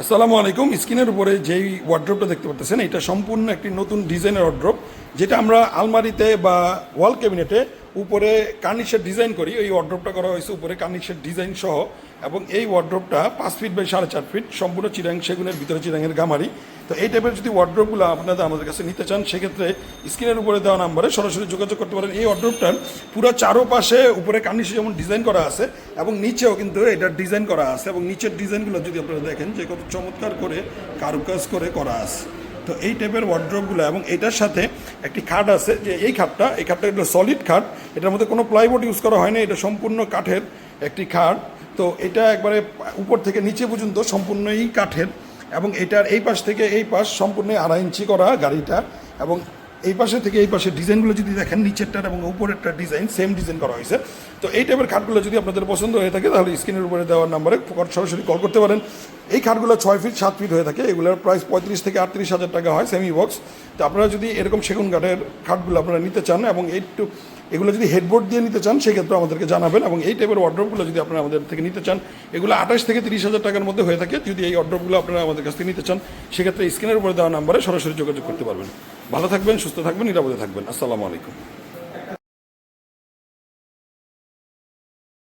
আসসালামু আলাইকুম। স্ক্রিনের উপরে যেই ওয়ার্ড্রপটা দেখতে পাচ্ছেন এটা সম্পূর্ণ একটি নতুন ডিজাইনের ওয়ার্ড্রপ, যেটা আমরা আলমারিতে বা ওয়াল ক্যাবিনেটে উপরে কার্নিশের ডিজাইন করি। এই ওয়ার্ড্রপটা করা হয়েছে উপরে কার্নিশের ডিজাইন সহ, এবং এই ওয়ার্ড্রপটা 5 ফিট বাই 4.5 ফিট, সম্পূর্ণ চিরাং সেগুনের ভিতরে চিরাঙের গামারি। তো এই টাইপের যদি ওয়ার্ড্রপগুলো আপনাদের আমাদের কাছে নিতে চান, সেক্ষেত্রে স্ক্রিনের উপরে দেওয়া নাম্বারে সরাসরি যোগাযোগ করতে পারেন। এই ওয়ার্ড্রপটার পুরো চারোপাশে উপরে কার্নিশে যেমন ডিজাইন করা আছে, এবং নিচেও কিন্তু এটার ডিজাইন করা আছে, এবং নিচের ডিজাইনগুলো যদি আপনারা দেখেন যে কত চমৎকার করে কারুকাজ করে করা আছে। তো এই টাইপের ওয়ার্ড্রপগুলো, এবং এটার সাথে একটি খাট আছে, যে এই খাটটা একটা সলিড খাট, এটার মধ্যে কোনো প্লাইবোর্ড ইউজ করা হয় না, এটা সম্পূর্ণ কাঠের একটি খাট। তো এটা একবারে উপর থেকে নিচে পর্যন্ত সম্পূর্ণই কাঠের, এবং এটার এই পাশ থেকে এই পাশ সম্পূর্ণ 2.5 ইঞ্চি করা গাড়িটা, এবং এই পাশে থেকে এই পাশে ডিজাইনগুলো যদি দেখেন, নিচেরটার এবং উপরেরটা ডিজাইন সেম ডিজাইন করা হয়েছে। তো এই টাইপের খাটগুলো যদি আপনাদের পছন্দ হয়ে থাকে, তাহলে স্ক্রিনের উপরে দেওয়ার নাম্বারে সরাসরি কল করতে পারেন। এই খাটগুলো 6 ফিট 7 ফিট হয়ে থাকে, এগুলোর প্রাইস 35 থেকে 38 হাজার টাকা হয় সেমি বক্স। তো আপনারা যদি এরকম সেগুন কাঠের খাটগুলো আপনারা নিতে চান, এবং এগুলো যদি হেডবোর্ড দিয়ে নিতে চান, সেক্ষেত্রে আমাদেরকে জানাবেন। এবং এই টাইপের ওয়ার্ড্রপগুলো যদি আপনারা আমাদের থেকে নিতে চান, এগুলো 28 থেকে 30 হাজার টাকার মধ্যে হয়ে থাকে। যদি এই ওয়ার্ড্রপগুলো আপনারা আমাদের কাছ থেকে নিতে চান, সেক্ষেত্রে স্ক্রিনের উপরে দেওয়া নাম্বারে সরাসরি যোগাযোগ করতে পারবেন। ভালো থাকবেন, সুস্থ থাকবেন, নিরাপদে থাকবেন। আসসালামু আলাইকুম।